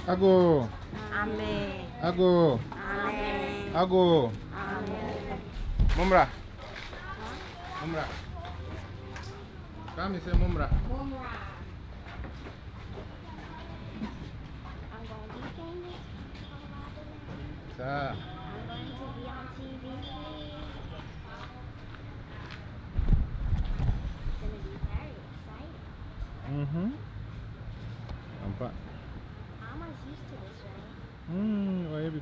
Ago. Amen. Ago. Amen. Ago. Amen. Mumra. Mumra. Kami say Mumra. Mumra. I'm going to be famous. Sa. I'm going to be on TV. It's going to be very exciting. Nampak. I'm almost used to this, right? Why you be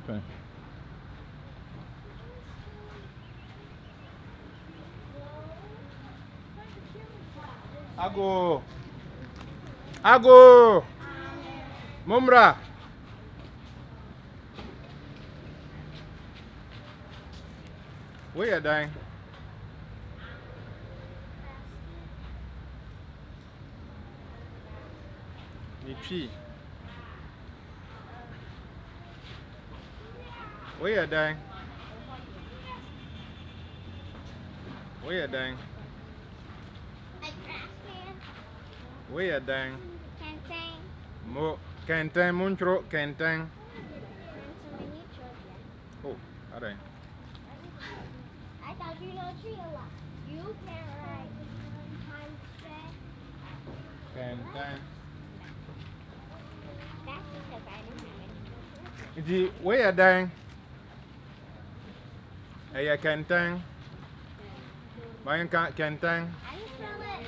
Ago. Ago. Mumra. Where you dying? Nichi. Where you dying? Where you dying? A trash can. Where you dying? Canteen. Mo kentang muncro kentang. And some mini children. Oh, alright. I thought you know tree a lot. You can write times set. Kentang. That's because I didn't have any. Iji, where you dying? Hey, kentang. Bayang kentang. How do you spell it?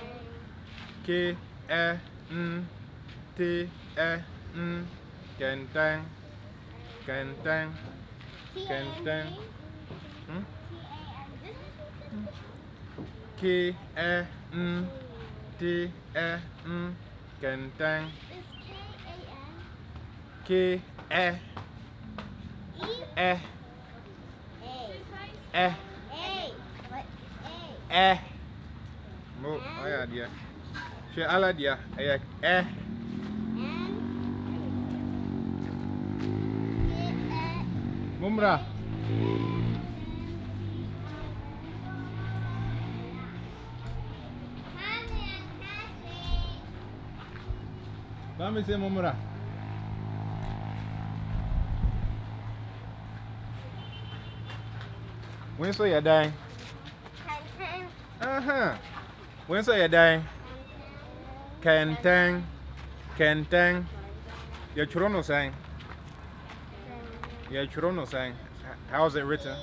K-E-N-T-E-N. Kentang. Kentang. Kentang. K-E-N-T-E-N. Kentang. It's K-A-N. K-E-E. A. Eh. What? A. Eh. Mo, ayah dia. Syekh ala dia. Ayah eh. N. Mumrah. Kami say Mumrah. When so you dying? When so you dying? Kentang. Kentang. Your chrono saying. Your chrono saying. How's it written?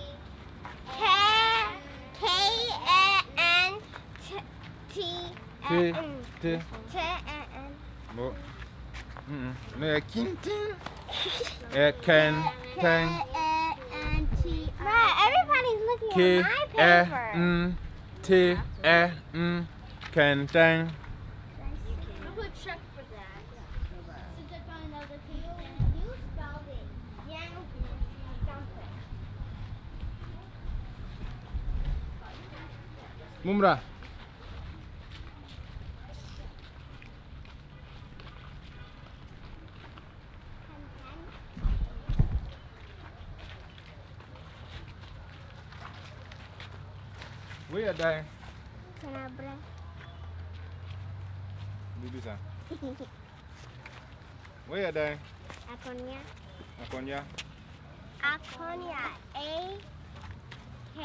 K-A-N-T-N. T. T-N. Mo. No, you're kinting. Kentang. K-A-N-T. Right, everybody's looking at my paper. K-E-N-T-E-N. Kentang. I'm going to check for that. Since I found another paper. You spelled it. Yeah, something. Mumrah. Where you dying? Kenapa? Bisa. Where you dying? Akonya. Akonya. Akonya. A. K.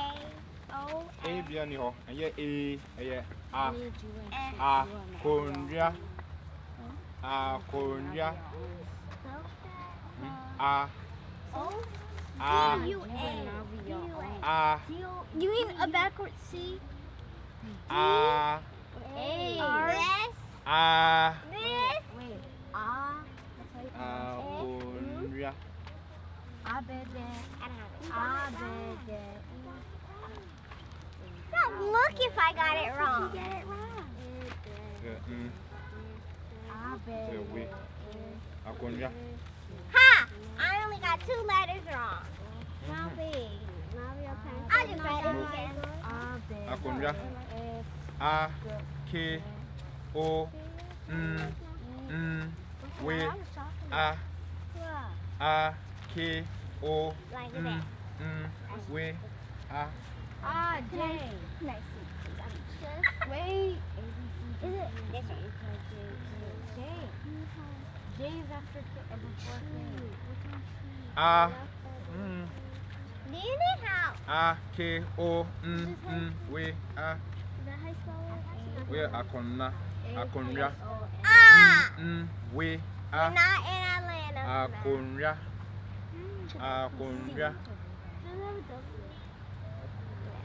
O. A biya ni ho. Aye A. Aye A. F. Akonya. Akonya. A. O. A. A. You mean a backward C? A. A. R. S. A. This. Wait. Akonya. Abede. Abede. Don't look if I got it wrong. So we. Akonya. Ha! I only got 2 letters wrong. Now big. I'll just write it again. Akonya. A. K. O. N. N. We. A. A. K. O. Like N. that. N. We. A. J. Let's see. Wait. Is it this one? J. Days after before A. Do you need help? A K O we a Is that how you spell it? we akonna akonwa Ah! we We're a not in Atlanta. akonwa akonwa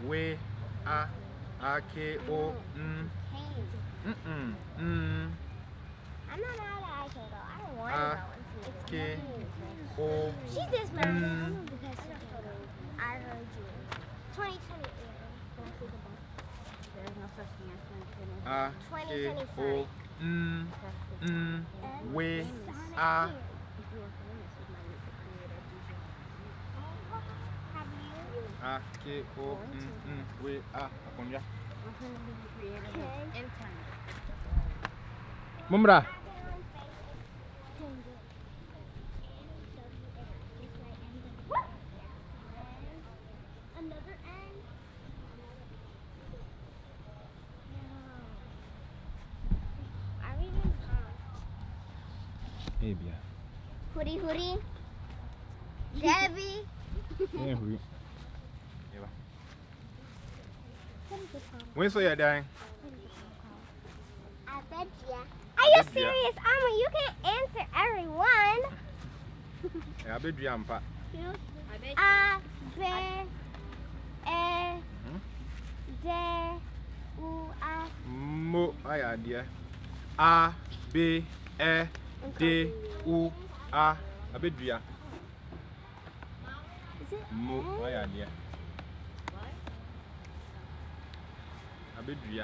we a K O I'm not mad at Ike though. I don't want to go and see. K O She's this man. I heard you. 2020. There's no such thing as A K O we a Have you? A K O we a akonwa Mumra Another N. Are we even Ebia Hoodie hoodie? Debbie? hui When so you dying? I bet ya. Are you bet ya. serious, Alma? You can't answer everyone. I bet you am pa. A, B, E, D, U, A. Mo ay idea. A B E D U A. I bet you. Is it Mo ay idea. I bet you.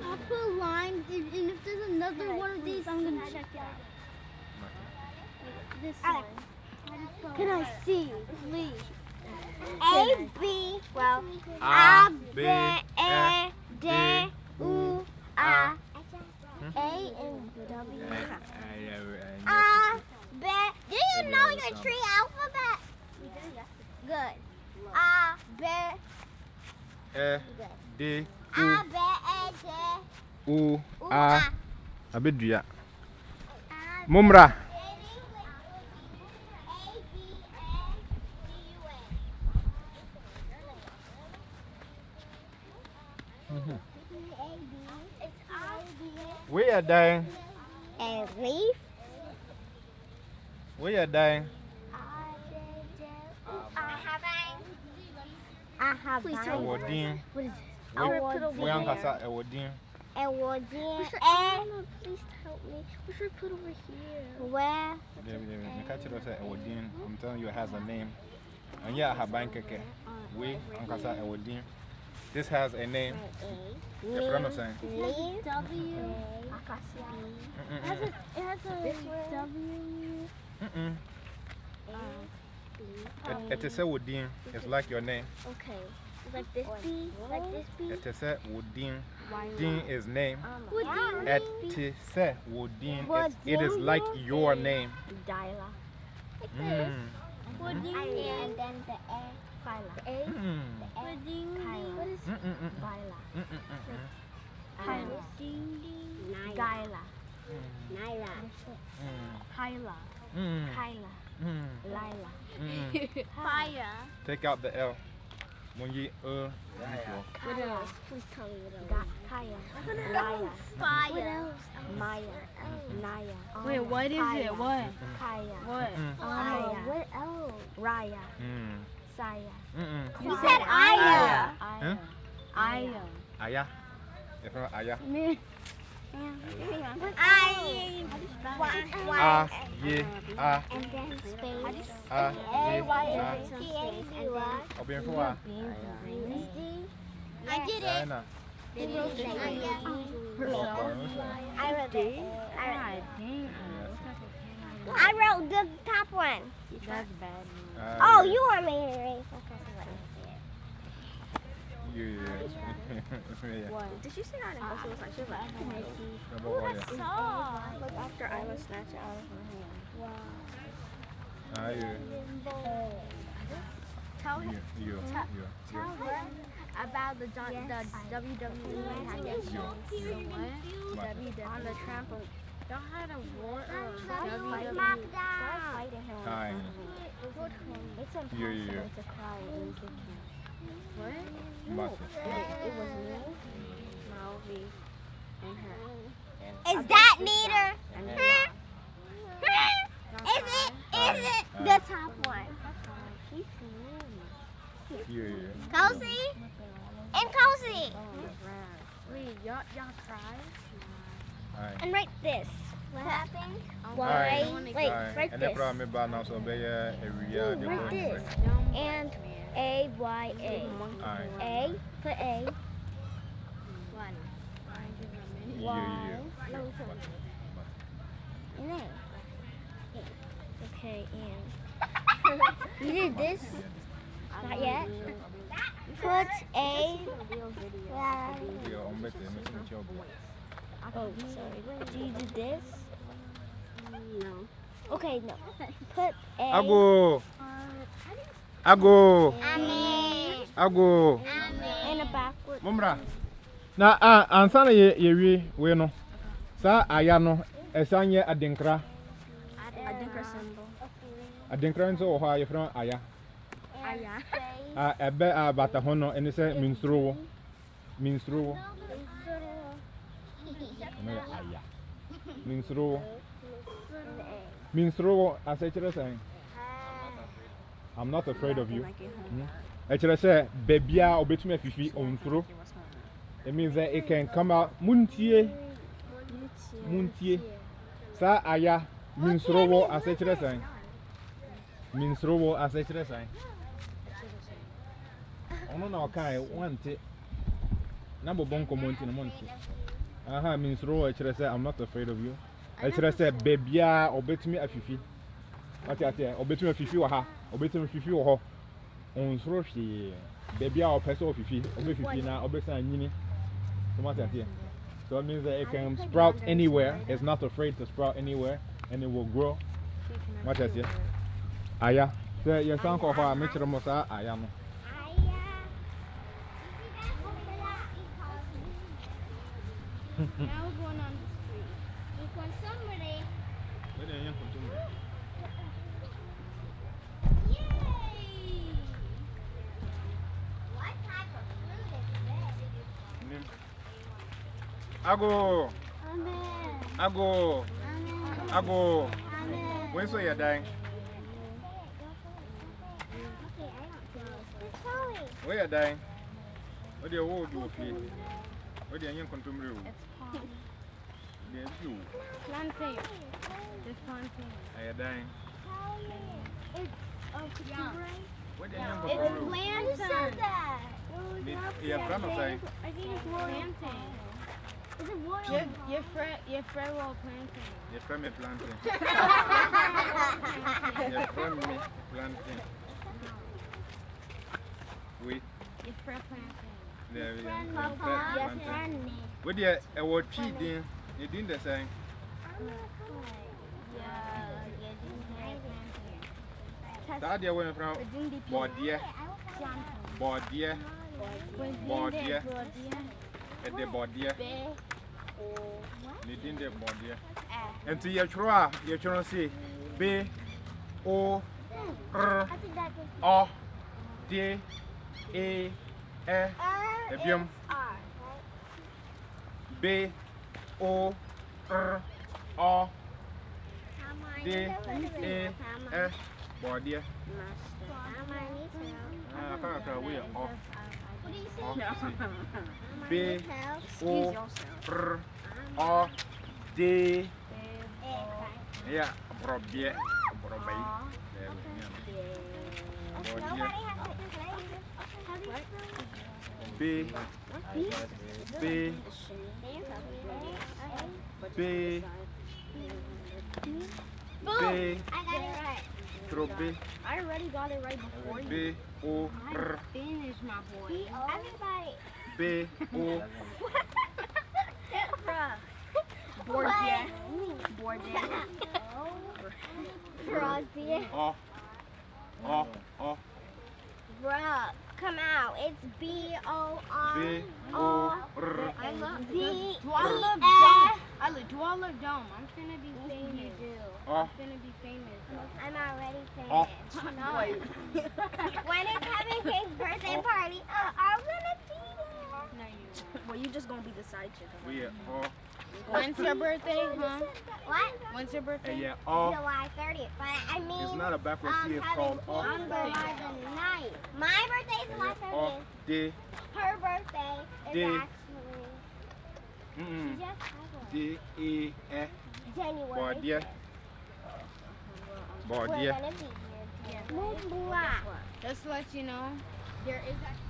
I'll put lines, and if there's another one of these, I'm gonna check it out. This one. Can I see, please? A, B, well, A, A, B, B, E, E, D, U, A. Hmm? A and W. A, B. Do you know your tree alphabet? Good. A, B, E D A, B, E, D, U U, A. A. I bet you. A, Mumra. We are dying. A leaf. We are dying. I have Awarding. What is We it? are kasa awarding. Awarding. Please help me. What should I put over here? Where? I'm telling you, it has a name. And yeah, her bank. We are kasa awarding. This has a name. The front of saying. Leaf. W. It has a W. It is a woodin. It's like your name. Okay. It's like this B. Like this B. It is a woodin. Din is name. Woodin. It is a woodin. It is like your name. Dyla. Woodin. And then the A. Kyla. A. Woodin. Kyla. What is Byla. Kyla? Gyla. Naira. Kyla. Kyla. Lila. Fire. Take out the L. When you What else? Please tell me what else. Kaya. Laya. Fire. What else? Maya. Naya. Wait, what is it? What? Kaya. What? Aya. What else? Raya. Saya. You said Aya. Huh? Aya. Aya. It's not Aya. I. A, Y, A, And then space. A, A, Y, Y, A, T, A, C, Y. A. Open for what? I did it. Diana. They wrote the Aya. I wrote it. I wrote the top one. That's bad. Oh, you want me to erase? Okay, so let me see it. Yeah. What? Did you say that in English? Was actually like, can I see? Number one, yeah. Saw. Look, after I was snatched out of her hand. Ah, yeah. Tell him. You. Tell her about the WWE package. What? On the trampoline. Y'all had a war or Fighting him. Hi. It's impossible Yeah. to cry and kick him. What? But It was me, Malvi, and her. Is that neater? And Is it the top one? yeah. Cozy? And cozy. Wait, y'all cried? Hi. And write this. What happened? Alright. Wait, Hi. write And then this. probably about now so be a real Write this. And A-Y-A. Alright. A, put A. Yeah. And A. Okay, and you did this? Not yet. Put A. Yeah, on better. Oh, sorry. Do you do this? No. Okay, no. Put A. Ago. And a backward. Mumra. Na ansana ye we no. Sa aya no esanye adinkra. I think her symbol. Adinkra nso wo ha ye from aya. Ebe bata ho no ene se minstro. No aya. Minstro asechere say. I'm not afraid of you. Actually say bebia obetumi afifi onfuro. It means that it can come out muntie. Sa aya minstro asechere say. Minstro asechere say. Ono na okai wante. Na bobon komonti na monti. Aha minstro actually say I'm not afraid of you. Actually say bebia obetumi afifi. Ati obetumi afifi wa ha. Obetumi afifi wo ho. Onsro hwe bebia opese ofifi, obefifi na obesa nyini. So it means that it can sprout anywhere. It's not afraid to sprout anywhere and it will grow. What is it? Aya. So you sound of a mixture of aya no. Now we're going on the street. We're going somebody. Yay! What type of food is this? Ago. Amen. Ago. Amen. When so you dying? Okay, I don't feel this. Sorry. Where you dying? What do you hold you feel? What do you consume? There's you. Plantain. Just plantain. Are you dying? It's What do you It's consume? land. Who said that? Yeah, from a side. I think it's plantain. Is it water? Your friend will plantain. You're from a plantain. You're from me plantain. Wait, Your friend plantain. there we go. Papa, yes, Plantain. What do you a word cheating? You didn't the same. That day went from Bordia, Bordia, Bordia, at the Bordia. You didn't the Bordia. And to your try, you're trying to say B O R O D A E Ebium B O R O D A E Bordia. I can't we are off. B O R O D. Yeah, Bordia. Bordia. B B B B I got it right. throw B I already got it right before you. B O R Finish, my boy. Everybody. B O Borgia. Borgia. Crosby. O O Bruh, come out. It's B-O-R. B O R B-E-F. I Riley, do I look dumb? I'm finna be famous. Oh. I'm finna be famous. I'm already Oh. famous. No. When is Kevin King's birthday party? I'm gonna be there. No, you. Well, you just gonna be the side chick. We are all. When's your birthday, huh? What? When's your birthday? Yeah, all. July 30th. But I mean, It's not a backward C, it's called all. On July the 9th. My birthday is July 30th. All day. Her birthday is Day. actually Mm-mm. just February. D-E-E. January. Bordie. We're Bordie. gonna be here. Yeah. Just to let you know, there is actually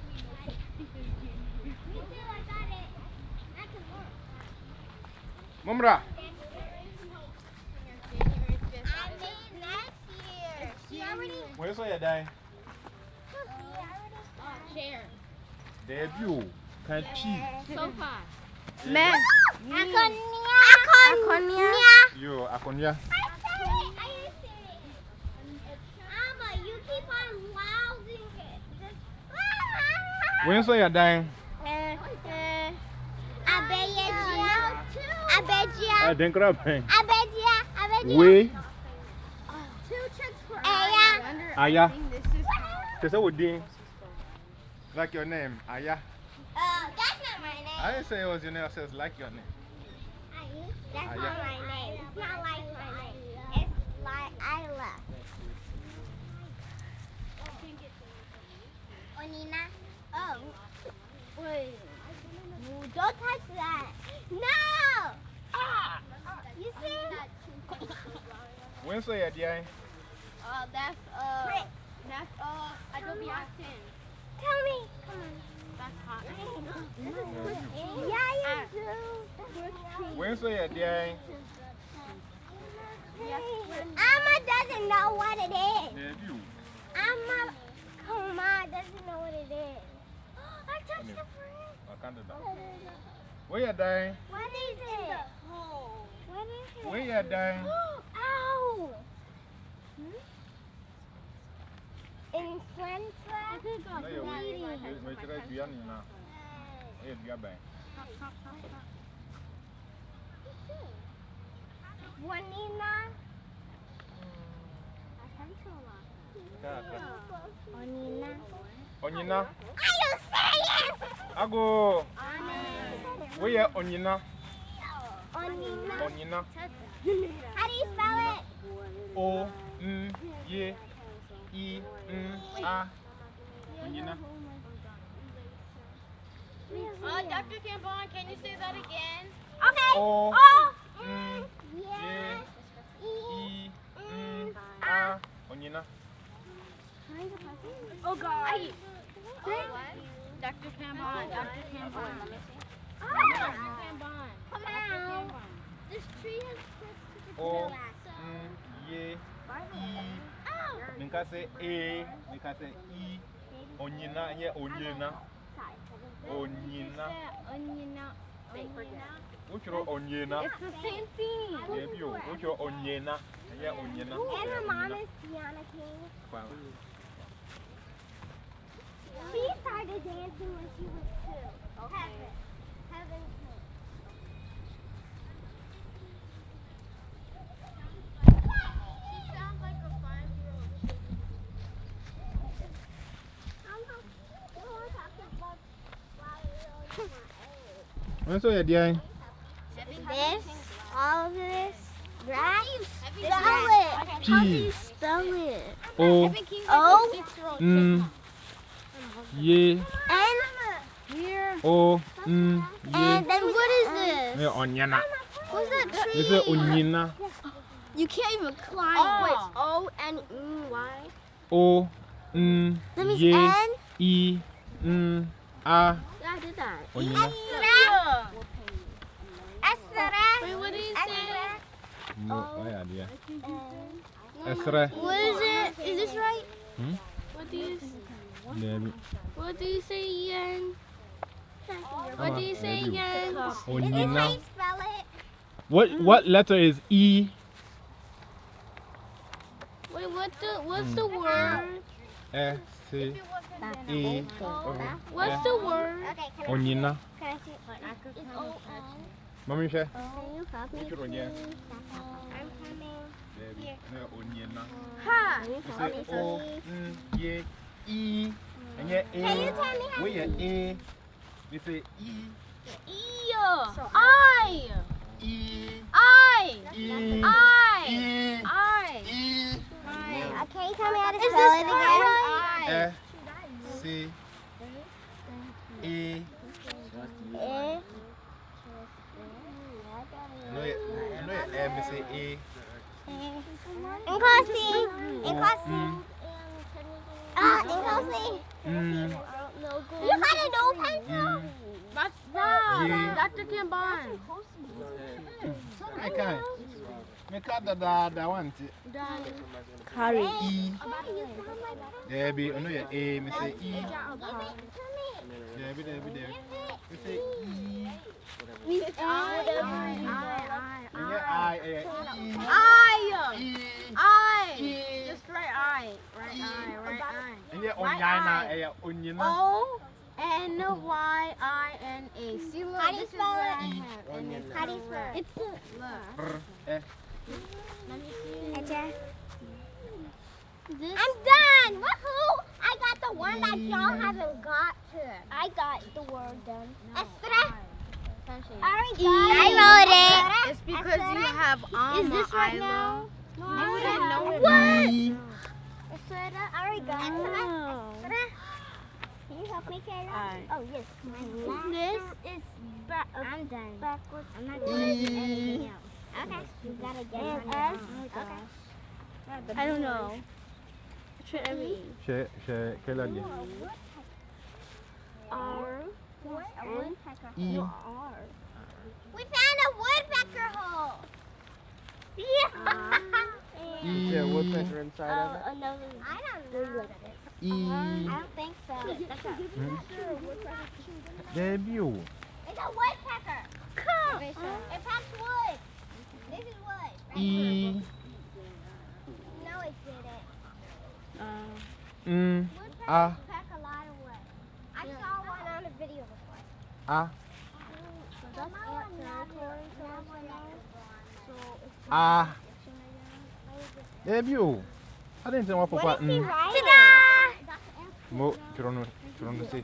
Me too, I got it. I can work. Mumra. I mean, next year. She already. Where's your day? chair. Debut. Can't cheat. Sofa. Man. Akonia. Yo, Akonya. You keep on louding it. Where's your day? Abejia. Then grab him. Abejia. We. 2 chicks for Aya. This is Say what name? Like your name, Aya. That's not my name. I didn't say it was your name. I said it's like your name. That's Aya. not my name. It's not like my name. It's like Isla. Onina. Oh. Wait. No, don't touch that. No! You see? Where's your day? that's Chris, Adobe Actin. tell me. Come on. That's hot. Yeah, you do. Where's your day? Amma doesn't know what it is. Debut. Amma, come on, doesn't know what it is. I touched the fruit. I can't do that. Where you dying? What is it? What is it? Where you dying? Ow! Influenza? No, you're trying to be on now. Hey, you're bang. Juanina? Onina? Onyina. Are you serious? Ago. Where you Onyina? Onina? Onyina. How do you spell it? O N Y I N A. Onyina. Dr. Cambon, can you say that again? Okay. O Oh. N Yeah. Y N A. Onyina. Oh God. Dr. Cambon, Dr. Cambon. Oh. Dr. Cambon. Come on. This tree has six O N Y I. Minka say A. Minka say I. Onyina. Yeah, Onyina. Onyina. What's your Onyina? It's the same thing. Debut. What's your Onyina? Yeah, Onyina. And her mom is Tiana King. Wow. She started dancing when she was 2. Okay. Heaven. She sounds like a 5-year-old chick. Where's your day? This, all of this, right? Spell it. Cheese. Spell it? O O N Y N O N Y. and then what is this? Yeah, Onyina. What's that tree? This is Onyina. You can't even climb. Oh. Wait, O-N-E-Y. O N That means Y N. I N A. Yeah, I did that. Onyina. Wait, what did you say? No, oh yeah, dear. Esra. What is it? Is this right? Hmm? What do you Debut. What do you say again? What do you say Debut. again? Onyina. Spell it. What letter is E? Wait, what's the word? S C E. What's the word? Onyina. Can I see it? It's O-N. Mommy share. Can you help me? Which one, yeah? I'm coming. No, onion now. Ha. Can you You help say me? O, N, Y, E, and yeah, A. Can you tell me how Where to yeah, A. You say E, I. E, I. E, I. E, I. E, Can you tell me how to Is spell this it again? F, C, E. No, M say A. Inkosi. Inkosi. Inkosi. You got a new pencil? That's Dr. Kimbon. I can't. Make up the one. Curry. E. There be, no, yeah, A, me say E. There be, there. Me say E. I. And yeah, I, E. I. E. Just right I. Right I. And yeah, onion, onion. O N Y I N A. See, look, How do you this is spell what it? I have. And it's How do you spell it? It's look. I'm done. Woohoo! I got the one that y'all haven't got to. I got the word done. Estra. I wrote it. It's because you have Is this right Ilo. now? You wouldn't know it. What? Estra. I already got it. Estra. Can you help me, Kayla? Oh, yes. This is I'm done. Backwards. I'm not doing anything else. Okay. You gotta get it. Okay. I don't know. Should I read? Share, Kayla. R. E. We found a woodpecker hole. Yeah. Yeah, woodpecker I inside don't know. E. I don't think so. There be you. It's a woodpecker. Cool. It packs wood. This is wood. Right? E. No, it didn't. A. Woodpeckers pack a lot of wood. I saw one on a video before. A. A. There be you. I didn't say what for what. Ta-da! Mo, Toronto, say.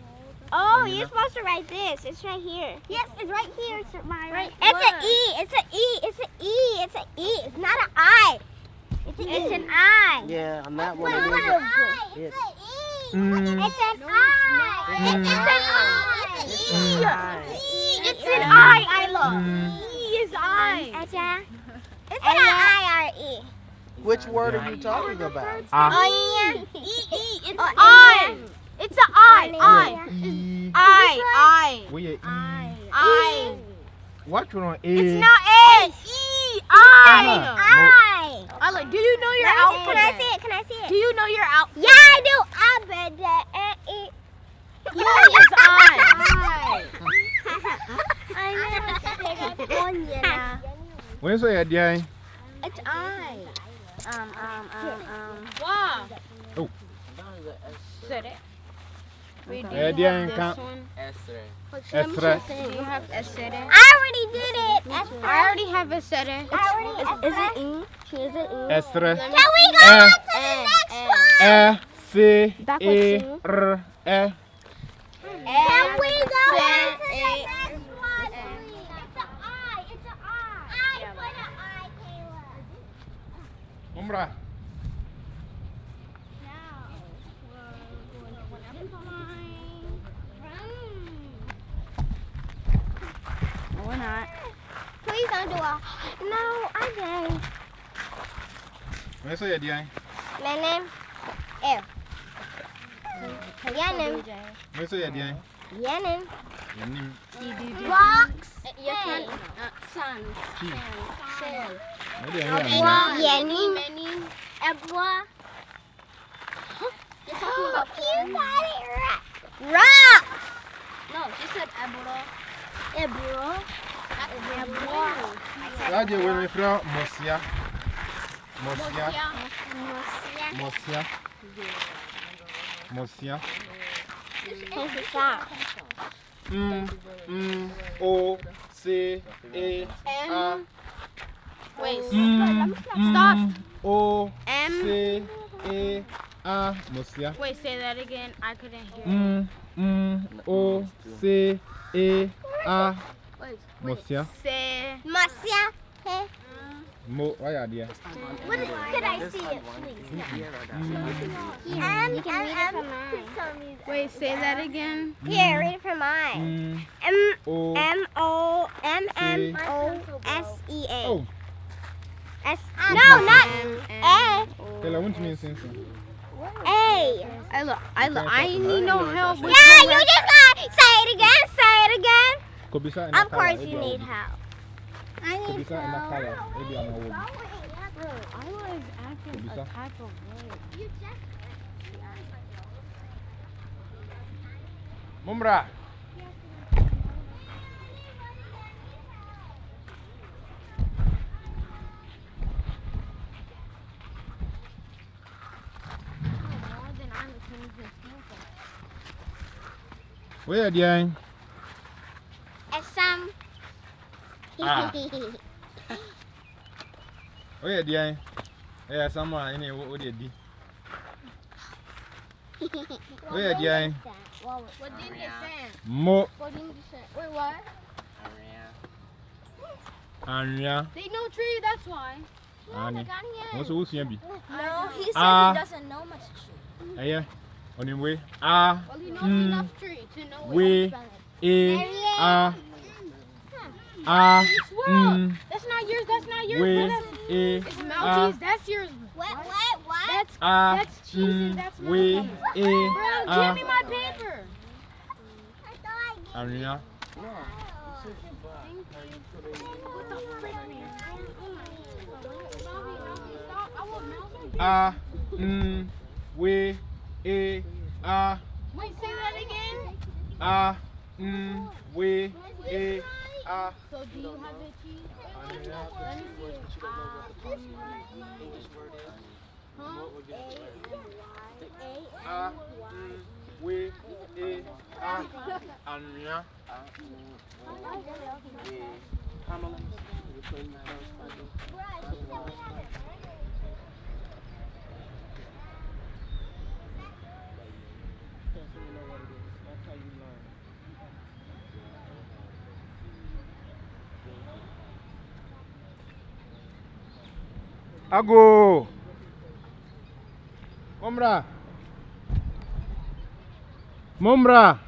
Oh, you're supposed to write this. It's right here. Yes, it's right here. It's right. It's an E. It's an E. It's an E. It's an E. It's not an I. It's an E. It's an I. Yeah, on that one. It's an I. It's an E. It's an I. It's an I. It's an I. I love. E is I. It's an I-R-E. Which word are you talking about? Onion. E. It's I. It's an I. E. I. Where you E? I. What you on A? It's not A. E. I. I. Like, do you know your Can alphabet? I see it? Can I see it? Do you know your alphabet? Yeah, I do. E is I. I know. Onion. When you say yeah, It's I. Wow. Oh. Said it. We do Yeah, have can't- this one. Estre. Do you have Esere? I already did it. I already have Esere. Is it E? Is it E? Estre. Can we go on to the next one? E. C. E. R. E. Can we go on to the A. next one, please? It's an I. It's an I. I put an I, Kayla. Umbra. We're not. Please don't do a. No, I didn't. When you say yeah, Menem. F. Yanim. when you say yeah, Yanim. Yanim. Rocks. Yes, sun. Chi. Sand. Yanim. Ebwa. You're talking about You got it right. Rock. No, she said Ebro. Ebro. That is when we from Mosia. Mosia. Mosia. Mosia. O. C. C A A. Wait. Stop. O M. C A A. Mosia. Wait, say that again. I couldn't hear. O C A A. Wait. Mosia. Say. Marcia. Hey. Mo. Why are there? What is, could I see it, please? You can read it from mine. Wait, say that again. Here, read it from mine. O M-O-S-E-A. Oh. S. No, not A. Tell her what you mean, Sense. A. I need no help with Yeah, you just got say it again. Say it again. Kobisa in Of course, you need help. I need Kobisa in that color. help. Maybe I'm not I was acting a type of way. Mumra. Where are you? Some. Ah. Where are you? Yeah, someone in here. What did you do? Where are you? What did you say? Mo. What did you say? Wait, what? Anya. They know tree, that's why. Anya. What's the who's be? No, he said Ah. he doesn't know much tree. Yeah. On your way. Ah. Well, he knows enough tree to know We. what A. Ah. Ah. That's not yours, that's not yours. We. That's, A. it's Maltese, that's yours. What? That's, Ah. that's cheese and that's We. Maltese. A. Bro, give me my paper. Anya. What the frick, man? Stop, I want Maltese. Ah. We. A. Ah. Wait, say that again. Ah. We. A. Ah. So do you have the cheese? Let me see it. Ah. We. A. Ah. Anya. Ago. Mumra. Mumra.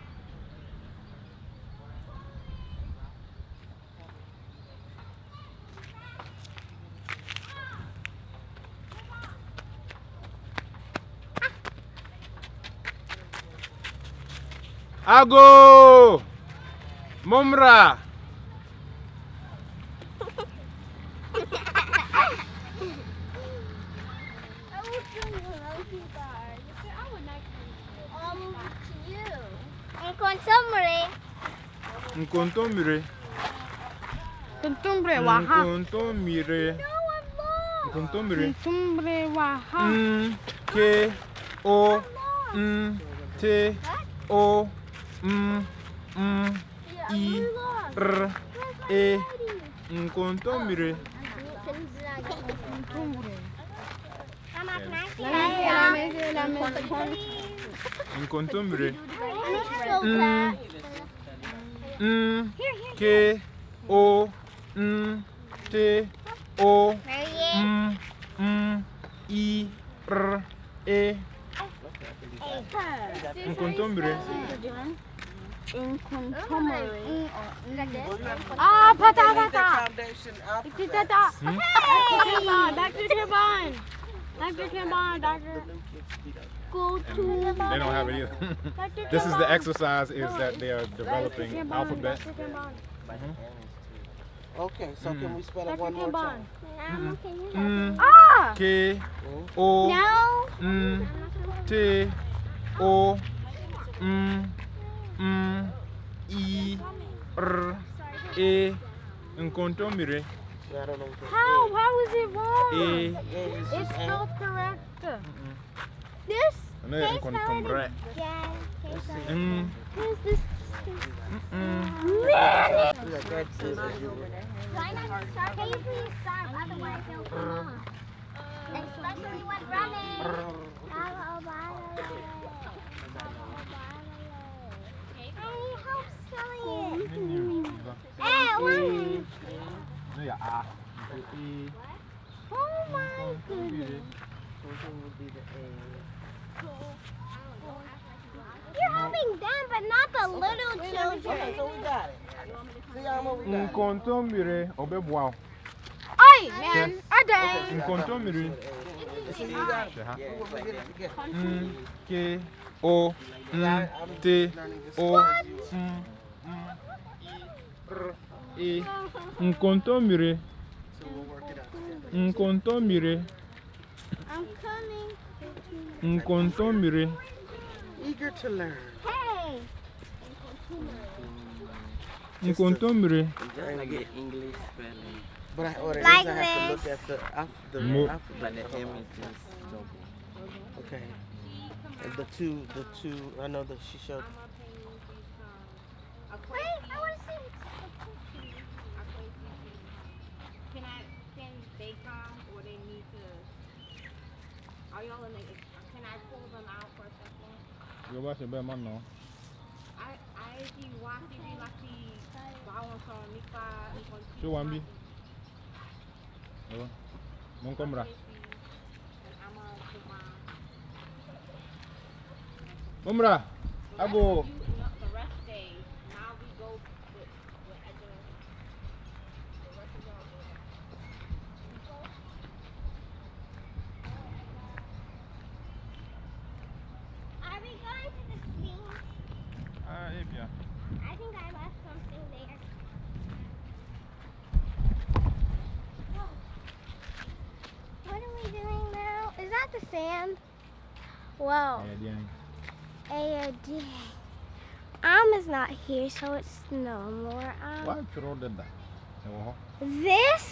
Ago. Mumra. Nkontomire. Contumbre waha. Nkontomire. Nkontomire. Contumbre waha. K O T O I R E. Nkontomire. Nkontomire. K O T O I R E. Nkontomire. Ah, pata pata. Foundation alphabet. Tata. Dr. Kimbon. Dr. Kimbon. Doctor. Go to. They don't have it either. This is the exercise is that they are developing alphabet. Okay, so can we spell it one more time? Ah. K O T O I R E. Nkontomire. Yeah, I don't know. How? How is it wrong? E. It's spelled correct. This? Nkontomire. Yeah. What is this? That's it. Try not to start. Can you please start? Otherwise, they'll come off. Especially when running. Hey, help spelling it. Hey, what? No, yeah, ah. Oh my goodness. You're helping them, but not the little Okay, children. so we got it. See how much we got? Nkontomire, obebuao. Oi, man. Ade. Nkontomire. See, you got it. Sheha. We're gonna get it together. K O T O E. Nkontomire. So we'll work it out together. Nkontomire. I'm coming. Nkontomire. Eager to learn. Hey. Nkontomire. Just like the English spelling, But I ordered Like this. I have to this. look at the Mo- alphabet. but the M is just double. Okay. And the two, I know that she showed. Wait, I want to see. Can they come or they need to? Are y'all in the? Can I pull them out for a second? Yo ba se be man no. I see wasi di laki bawang so nipa. Show one bi. Yo. Mon komra. Momra. Abo. The rest day. Now we go with the rest of y'all go there. Are we going to the swing? Ah, yeah. I think I left something there. What are we doing now? Is that the sand? Whoa. AOD. Is not here, so it's no more. Why throw that? This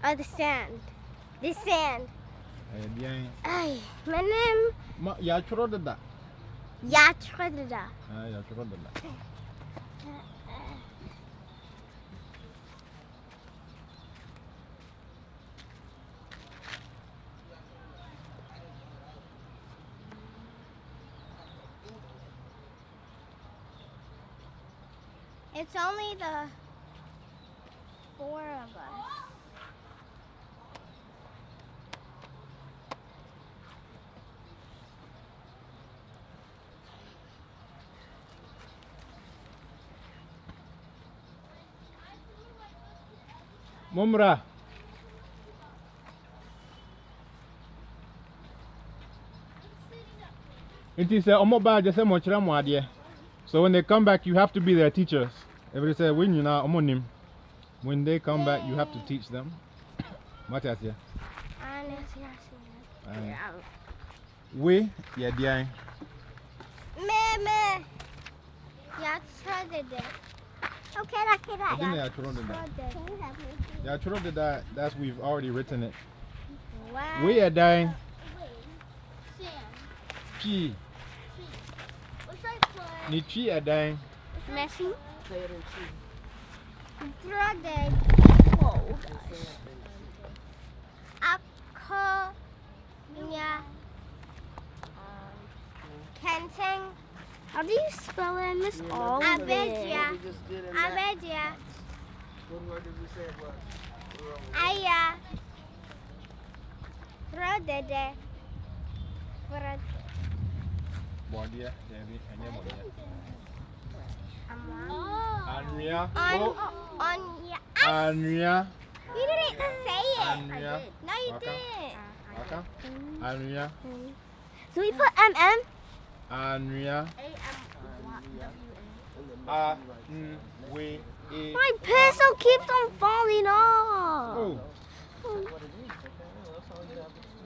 are the sand. This sand. Ay, my name. Ma ya throw that. Yatradada. Ah, ya throw that. It's only the 4 of us. Momra. It is omo ba just say mo kira mo ade. So when they come back you have to be their teachers. Everybody say when you na omo nim. When they come back you have to teach them. Matias here. We yeah dia. Me. Yatradada. Okay, I think they are thrown that. Can you help me? Yeah, thrown that. That's we've already written it. Wow. We are dying. Sand. Chi. What's that for? Ni chi are dying. Messy. Say it in two. Brother. Oh, gosh. Ako. Nya. Kenteng. How do you spell it? I miss all of it. What we just did in that. Abedia. What word did we say it was? Aya. Brodede. Bodia, Devi, and Yamodia. Oh. Andrea. On. Andrea. You didn't say it. Andrea. No, you Waka. didn't. Waka. Andrea. So we put MM? Andrea. We. My pencil keeps on falling off. Oh.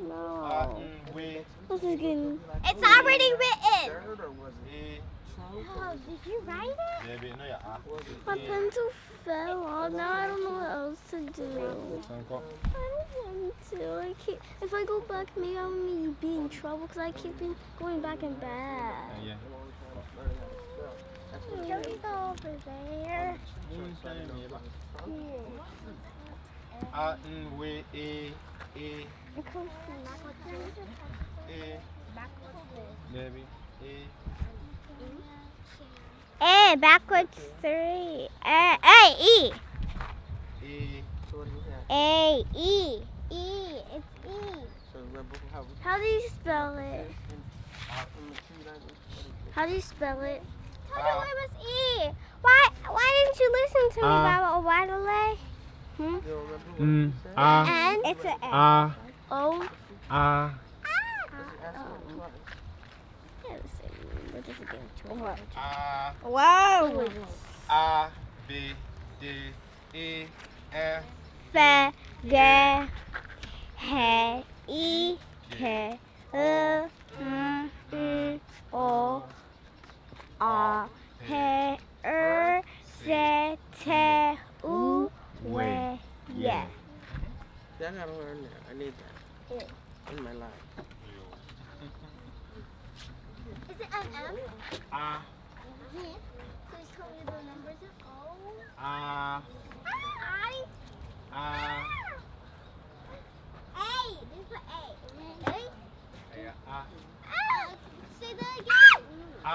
No. We. This is getting... It's already written. Third or was it? Oh, did you write it? Baby, no, yeah. My pencil fell off. Now I don't know what else to do. Sanko. I don't want to. I can't. If I go back, maybe I'm be in trouble because I keep going back and back. Yeah. Just go over there. We It comes from baby. A backwards 3. A E. So what do you have? A E. E. It's E. So remember how How do you spell it? in the tree like this? How do you spell it? Tell them it was E. Why didn't you listen to me, Baba Owadale? You don't remember what you said? And it's an N. O. Whoa. A B D E F F G H I K L M O A H R S T U W E. Yeah, I gotta learn that. I need that in my life. Is it an M? A Please tell me the numbers of O. A I. A A. This is A. A. A Say that again. A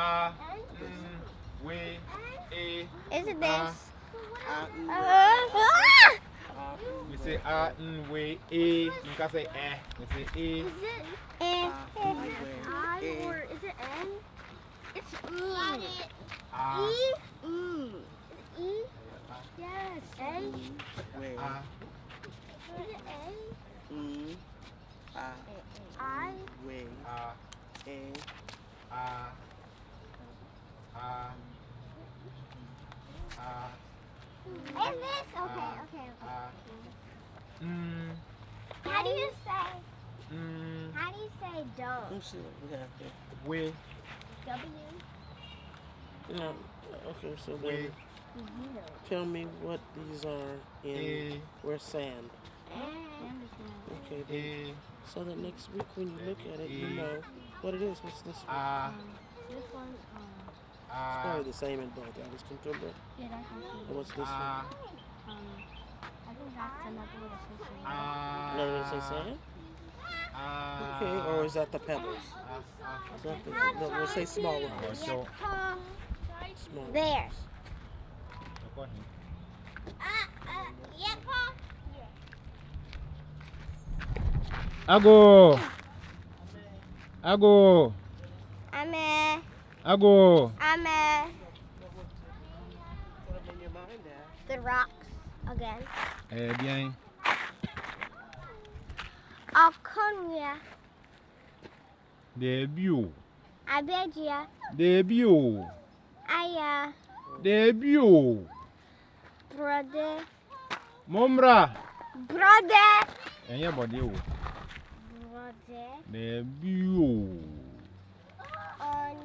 we A. Is it this? We say A we A. You can say E. We say E. Is it I or is it N? It's E. A E? Is it E? Yes. A? Wait. A Is it A? E. I? Wait. A A. A Is this? Okay. How do you say? How do you say Let me don't? see what we have here. we W. No. Okay, so we then tell me what these are in A where sand. Okay. Then, A so that next week when you look at it, you know what it is. What's this one? A This one. It's probably the same in both. Alice Controller. Yeah, that's And what's this one? A I think that's another way to say Another one say sand? Okay. Or is that the pebbles? Is that the, no, we'll say small ones. So Small. There. go ahead. Yeah, Paul. Ago. I'm the rocks again. Bien. Alconia. Debut. Abedia. Debut. Aya. Debut. Brother. Momra. Brother. And your body. Brother. Debut. On.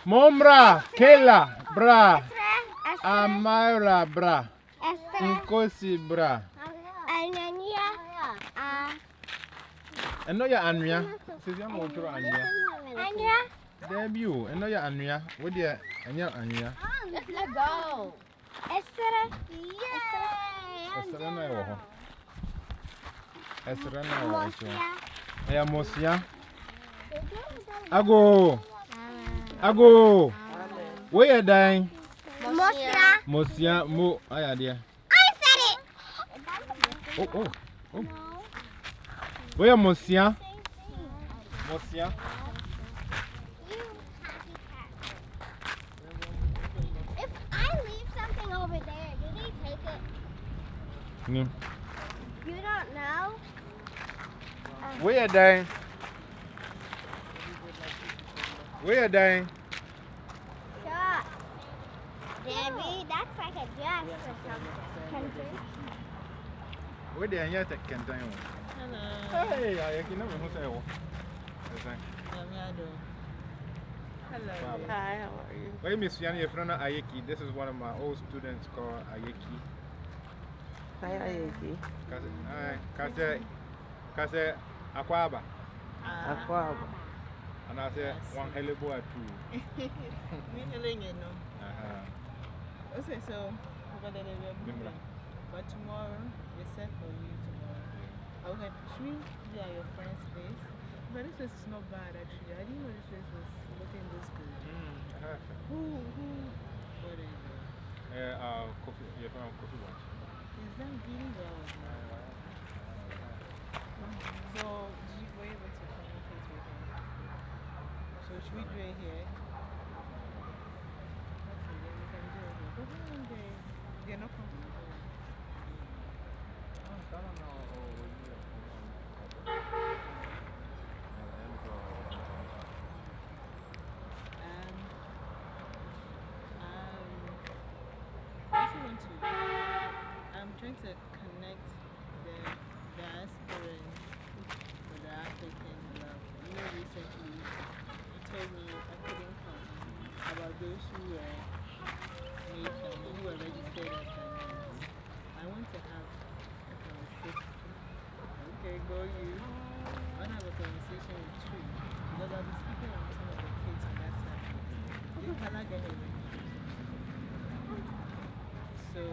Momra. Kela. Bra. Esther. Amara. Bra. Esther. Nkosi. Bra. Anania. And no, you're Anya. Says you're more to Anya. Anya. Debut. And no, you're Anya. What do you? And you're Anya. Let's let go. Esther. Yay. Esrana. Esrana. Mosia. Hey, Mosia. Ago. Where you dying? Mosia. Mosia. Mo. Aya dear. I said it. Oh. Where you Mosia? Mosia. If I leave something over there, do they take it? No. You don't know? Where you dying? Where you dying? Sure. Debbie, that's like a dress or something. Where the Anya can die? Hey, I can never say what. Hello. Hi, how are you? Wait, Miss Yani, your friend Ayeki. This is one of my old students called Ayeki. Hi, Ayeki. Kase Akwaba. Akwaba. And I said, one helibo at two. Okay, so over there, but tomorrow, we set for you tomorrow. Okay, should we be at your friend's place? But this place is not bad actually. I didn't know this place was looking this good. Who? What is it? Coffee, you're from Coffee Watch. Is that really well? So, were you able to communicate with him? So, should we do it here? Okay, then we can do it here. But how long they're not coming? I'm trying to connect the diaspora with the African love. You know, recently you told me I couldn't come about those who were made who were registered as Ghanaians. I want to have a conversation. Okay, go you. I want to have a conversation with you because I'll be speaking on some of the kids on that side. They cannot get it. So,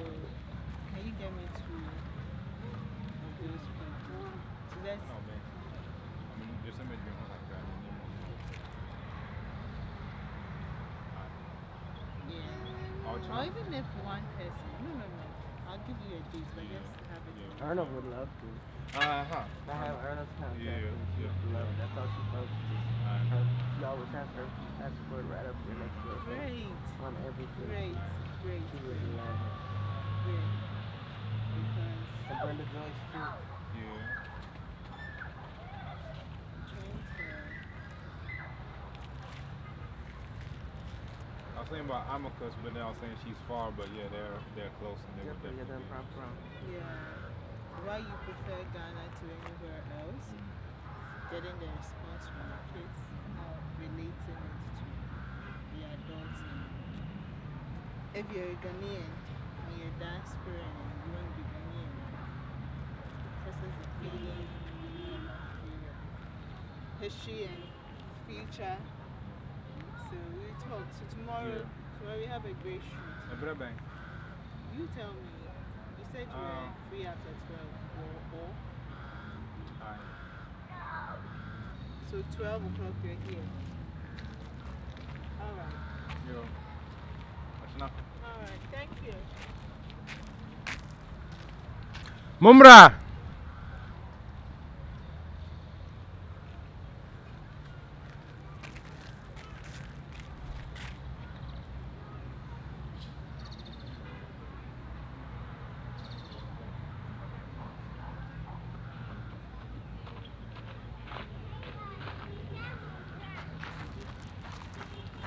can you get me two of those people? So that's. Oh, man. I mean, there's somebody doing like that. Yeah. Or even if one person. No. I'll give you a date, but just have it. Erna would love to. I have Erna's contact. Yeah. That's how she loves to. She always has her passport right up there next to her. Great. On everything. Great. She would love it. Great. Because. And Brenda Joyce too. Yeah. I was saying about Amicus, but then I was saying she's far, but yeah, they're close and they would definitely be. Yeah. Why you prefer Ghana to anywhere else? Getting the response from the kids, relating it to the adults. If you're a Ghanaian and you're diaspora and you want to be Ghanaian, process of feeling history and future. So we talk. So tomorrow we have a great shoot. You tell me. You said you were free after 12 or? So 12 o'clock you're here. Alright. Alright, thank you. Mumra!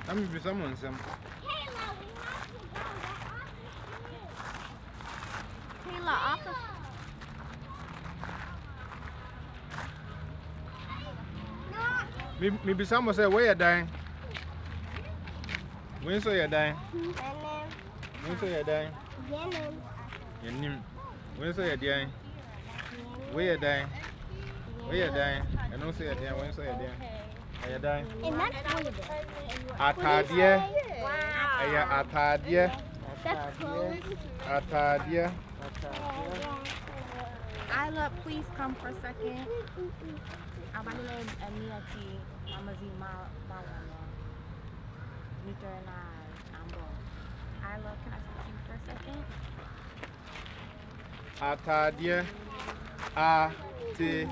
I'm going to be someone, Sam. Kayla, office. Maybe someone said, where you dying? When so you're dying? When so you're dying? Your name. When so you're dying? Where you dying? Where you dying? I don't say you're dying. When so you're dying? Are you dying? And that's really big. Atadia. Wow. Atadia. That's close. Atadia. Isla, please come for a second. I'm going to name Amiati. I'm going to see my Nita and I'm going. Isla, can I speak to you for a second? Atadia. A-T-A-D-E-E.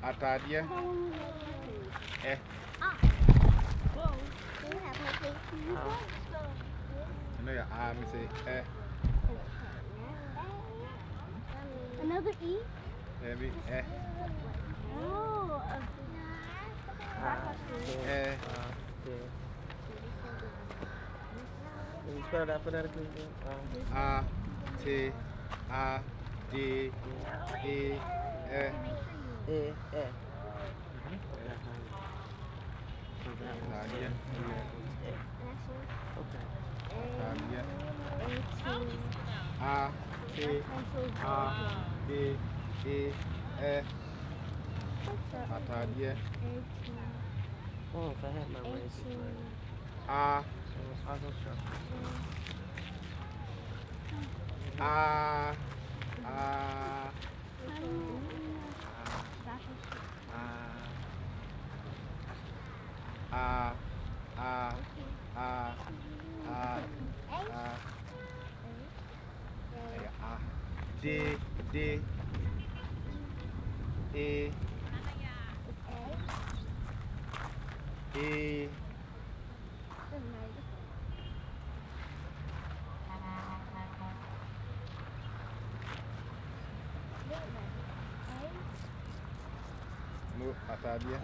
Atadia. Eh. Whoa. You have my face. I know your arm say eh. Another E? Maybe eh. Oh. Eh. Can you spell that phonetically? A-T-A-D-I-A. D, E, E. Atade. Okay. Atade. A, T, A, D, E, E. Atade. Oh, if I had my razor blade. A, I'll go shop. A, A, D, D, E, E, Mu Atade.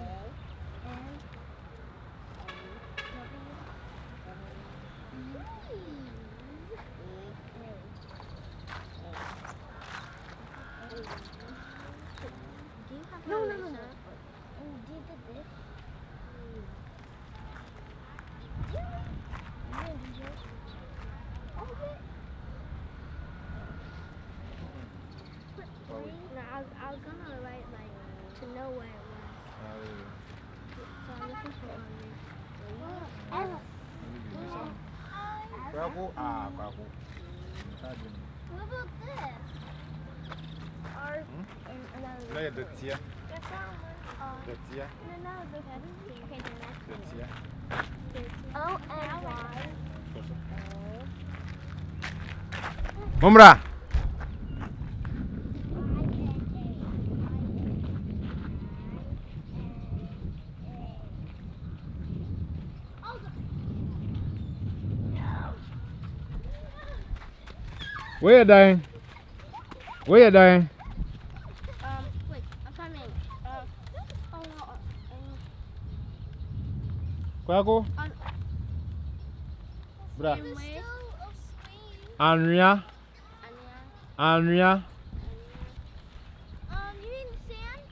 No. And D did this. No, I was gonna write like to know where it was. So I'm looking for one. Bravo, bravo. What about this? Or and another. No, the tia. That's not one. The tia. No, the okay, then that's The tia. O-N-Y. Mumra. Where you dying? Where you dying? Wait, I'm coming. Oh no. Kwago? Bra. Same way. Andrea. Andrea. You mean sand?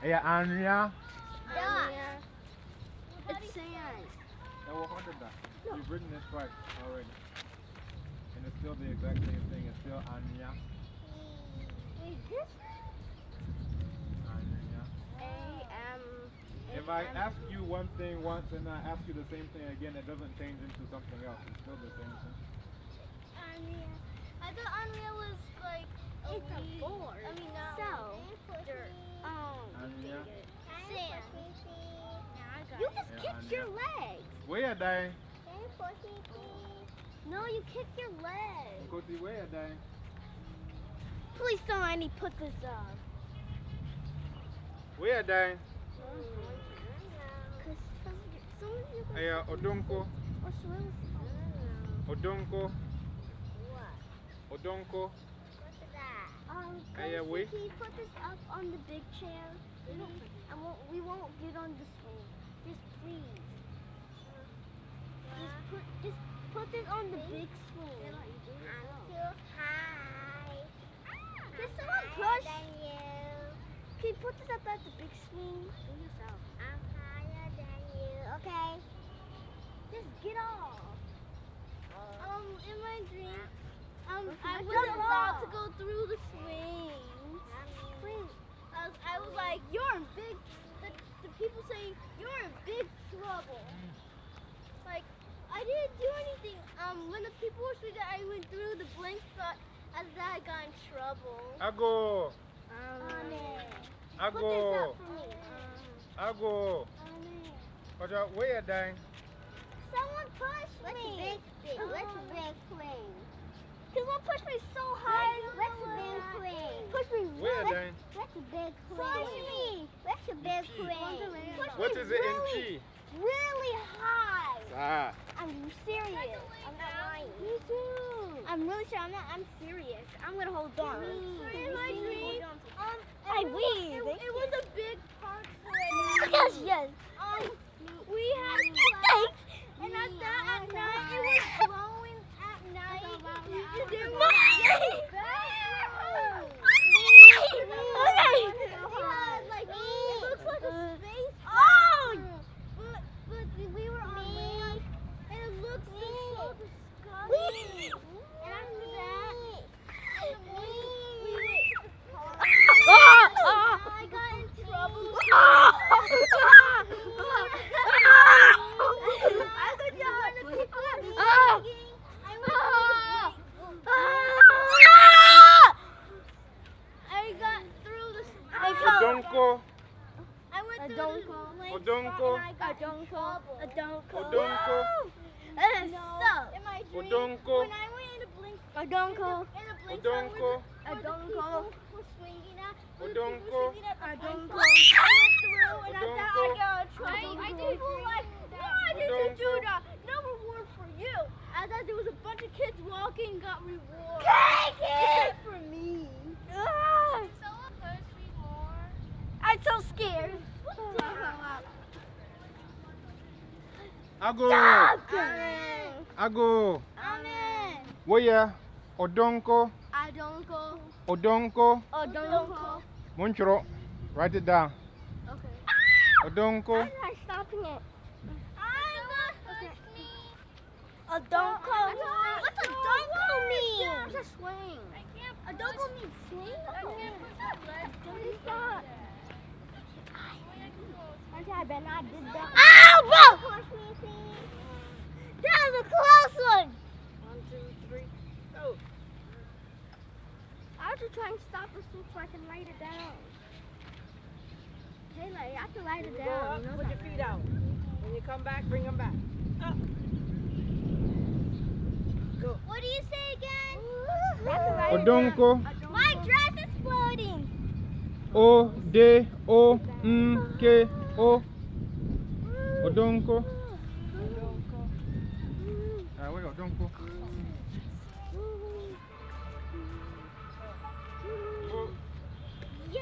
Yeah, Andrea. It's sand. You've written it twice already. And it's still the exact same thing. It's still Andrea. Wait, this Andrea. A-M. If I ask you one thing once and I ask you the same thing again, it doesn't change into something else. It's still the same thing. Unreal. I thought unreal was like it's a board. I mean, no. So, dirt. Andrea. Sand. You just kicked your leg. Where you dying? No, you kicked your leg. Koti, where you dying? Please don't let me put this up. Where you dying? Because some of you guys. Hey, Odonko. What's wrong with Odonko. what? Odonko. What's that? Hey, wait. Can you put this up on the big chair? We won't get on the swing. Just please. Just put this on the big swing. I'm too high. Can someone push? Can you put this up at the big swing? Do yourself. I'm higher than you. Okay. Just get off. In my dream, I wasn't allowed to go through the swing. Please. I was like, you're in big. The people saying you're in big trouble. Like, I didn't do anything. When the people were saying that I went through the blank spot, as that I got in trouble. Ago. Put this up for me. Ago. Where you dying? Someone push me. Let's big swing. Someone push me so hard. Let's big swing. Push me. Where you dying? Let's big swing. Push me. Let's big swing. What is it in Chi? Really high. Ah. I'm serious. I'm not lying. Me too. I'm really serious. I'm serious. I'm gonna hold on. In my dream, it was a big park swing. Yes. We had thanks, and at night it was blowing at night. Odonko. I went through the blank Odonko. spot and I got in trouble. Odonko. That is so. In my dream, Odonko. when I went in the blink, in the blink spot Odonko. where the people were swinging at, Odonko. I went through and I thought I got in trouble. People were like, why did you do that? No reward for you. I thought there was a bunch of kids walking, got reward. Except for me. Someone push me more. I'm so scared. Ago. Amen. Ago. Amen. Woya. Odonko. I don't go. Odonko. Oh, don't go. Monchro. Write it down. Okay. Odonko. I'm not stopping it. I'm not push me. A donko. What's a donko mean? It's a swing. I can't A donko means swing? I can't push my leg. It's not. I bet not did that. Ow, bro! That was a close one. 1, 2, 3, go. I have to try and stop the soup so I can light it down. Kayla, you have to light it Go down. up, You know put your that, feet out. When you come back, bring them back. Up. Go. What do you say again? You have to light it Odonko. down. My dress is floating. O D O N K O. Odonko. Ah, wait, Odonko. Yay!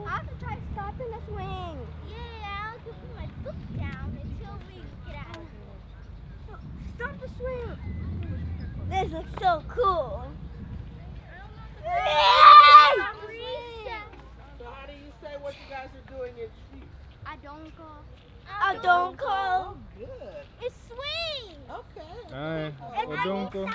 I have to try stopping the swing. Yeah, I'll have to put my foot down until we get out. Stop the swing. This looks so cool. So how do you say what you guys are doing in street? I don't go. I don't go. Oh, good. It's swing. Okay. Aye. It's Odonko. I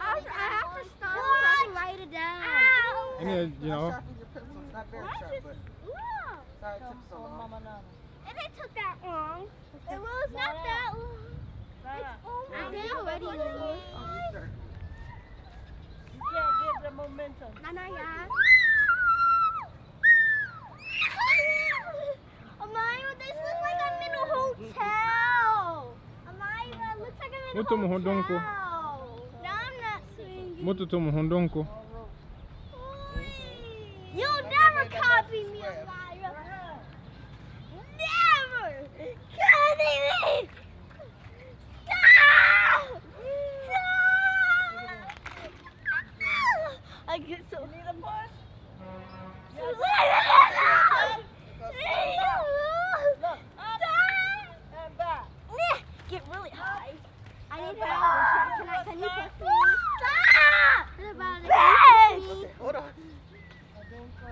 have to stop so I can write it down. Ow. And then, you know, Sharpen your pencil. It's not very sharp, but Wow. sorry it took so long. And it took that long. It was not that long. It's almost already long. Oh, sure. You can't get the momentum. Nana, yeah. Amaya, this looks like I'm in a hotel. Amaya, looks like I'm in a Mutu mo hotel. hodonko. Now I'm not swinging. Mutu to Mohondonko. You'll never copy me, Amaya. Never copy me. Stop! Stop! I get so. You need a push? Look, up and back. Get really high. I need help. Can you push me? Stop! Thanks! Hold on.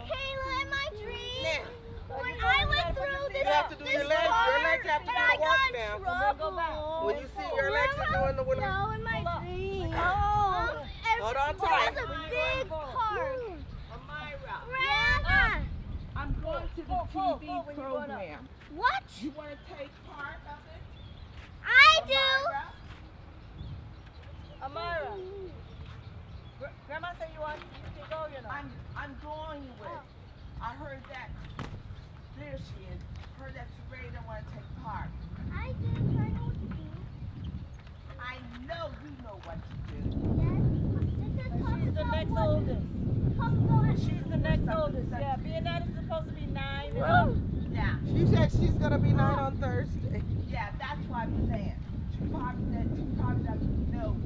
Kayla, in my dream, when I went through this, You have to do your legs. Your legs have to and do I the walk got in now. trouble. When you see your legs are doing the wheel. No, in my dream. Oh, Hold on that tight. was a big park. Amira, Grandma, I'm going to the TV program. what? You want to take part of it? I do. Amira. Grandma said you can go, you know. I'm going with. I heard that. There she is. Heard that Serena want to take part. I do. I know what to do. I know you know what to do. She's the next oldest. She's the next oldest. Yeah, being that it's supposed to be 9. Yeah. She said she's gonna be 9 on Thursday. Yeah, that's what I'm saying. She probably doesn't know.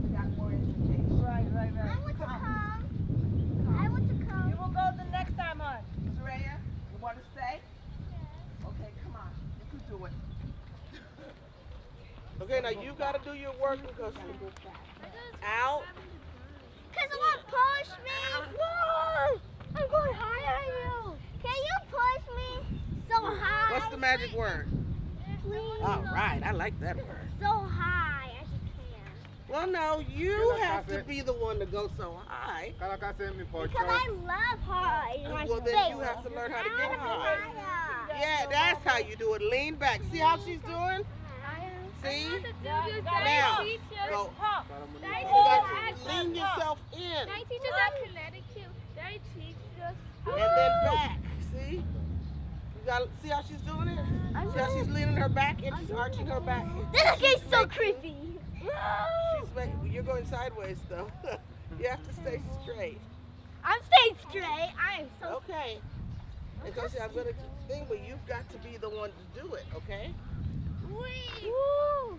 She's got more information. Right. I want to come. I want to come. You will go the next time, hon. Serena, you want to stay? Okay, come on. You can do it. Okay, now you got to do your work because out. Can someone push me? Whoa! I'm going higher than you. Can you push me so high? What's the magic word? Please. All right, I like that word. So high as you can. Well, no, you have to be the one to go so high. Because I love high. Well, then you have to learn how to get high. Yeah, that's how you do it. Lean back. See how she's doing? See? Now, go. You got to lean yourself in. My teachers at Connecticut, they teach And then back. See? You got see how she's doing it? See how she's leaning her back and she's arching her back. This is getting so creepy. You're going sideways though. You have to stay straight. I'm staying straight. I am so. Okay. Because I'm gonna thing, but you've got to be the one to do it, okay? Woo!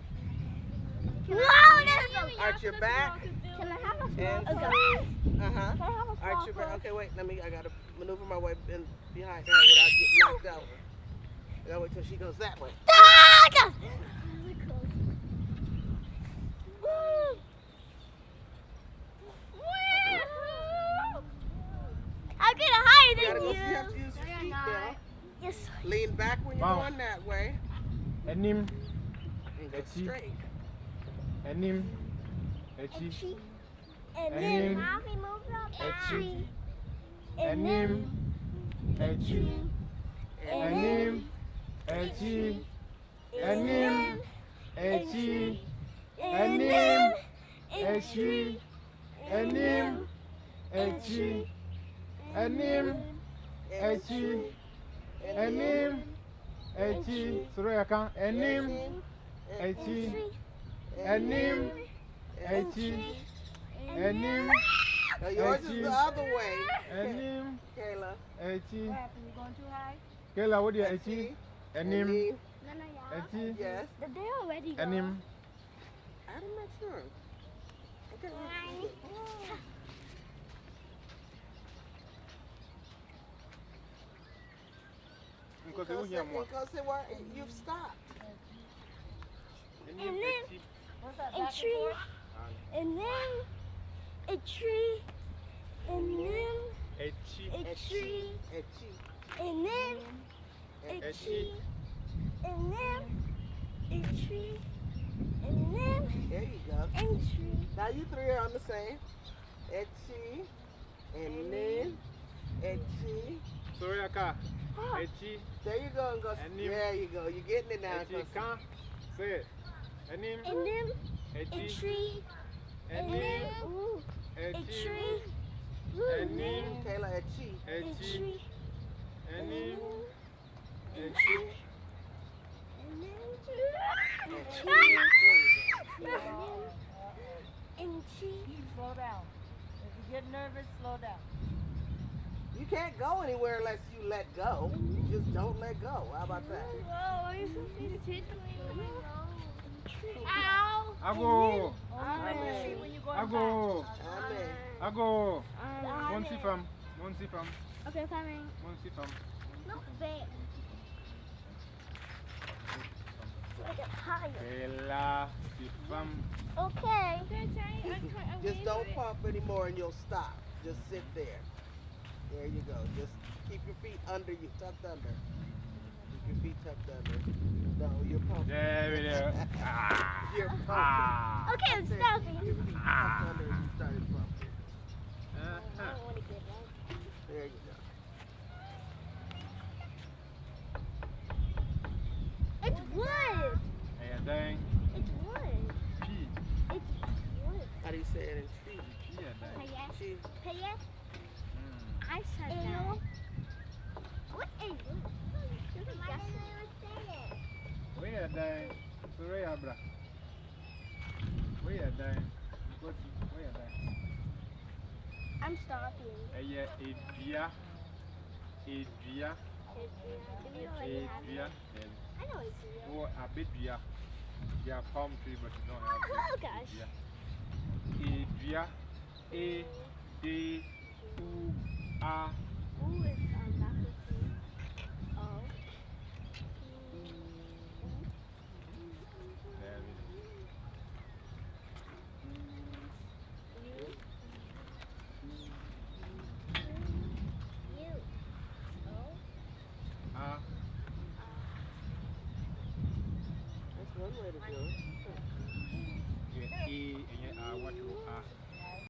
Arch your back. Can I have a And small uh-huh. Can I have a small Arch your back. cup? Okay, wait, I gotta maneuver my way behind her without getting knocked over. I gotta wait till she goes that way. Ah! Woo! I'm getting higher You gotta than go, you. you have to use your feet now. Yes. Lean back when you're going that way. Enim, And go Echi. straight. enim, echi, And Enim. then Mommy move up. Echi. And enim, echi, then enim, echi, enim, echi, and enim, then echi, enim, echi, enim, echi, enim, echi, Soraya kan, enim, echi, enim, echi, enim, Now yours is Echi. the other way. enim, Kayla. echi. What happened? You going too high? Kayla, what do you echi? Enim, Enim. echi, Yes. Did they already go? enim. I'm not sure. Okay. Because Go you hear more. say where you've stopped. Enim, And then- echi, What's that? A Back and tree. forth? And then a tree. And then echi, a tree. Echi. And then a Echi. tree. And then a tree. And then There you go. a tree. Now you three are on the same. Echi. And then Echi. Soraya kan, echi, There you go and go. Enim. There you go. You're getting it now. echi kan. Say it. Enim, And then a echi, tree. And enim, then a echi, tree. enim, Kayla, Echi. A echi, tree. enim, echi. And then Echi. and tree. Slow down. If you get nervous, slow down. You can't go anywhere unless you let go. You just don't let go. How about that? Oh, you're so tickling me. Ow. I go, Amen. When you go I go, Amen. I go. Monsi fam, Monsi fam, Okay, coming. Monsi fam. No fair. So I get higher. Kayla, si fam. Okay. Just don't pump anymore and you'll stop. Just sit there. There you go. Just keep your feet under you, tucked under. Keep your feet tucked under. No, you're pumping. There we go. Ah, You're pumping. ah, Okay, I'm Keep stopping. your feet tucked under as you started pumping. uh-huh. There you go. It's wood. Hey, dang. It's wood. P, It's wood. How do you say it in tree? P, dang. She. Payet. Mm. I said that. What a wood. Where dang? Soraya bra. Where dang? Where dang? I'm stopping. Hey, Edria, Edria, Edria. I know it's real. Oh, Abibia. They are palm tree, but you don't have Oh, it. gosh. Edria, A, D, U, A. Ooh, it's back with you. Oh. There it is. You. Oh. A, That's one way to do it. yeah, A, and yeah, A, what you A.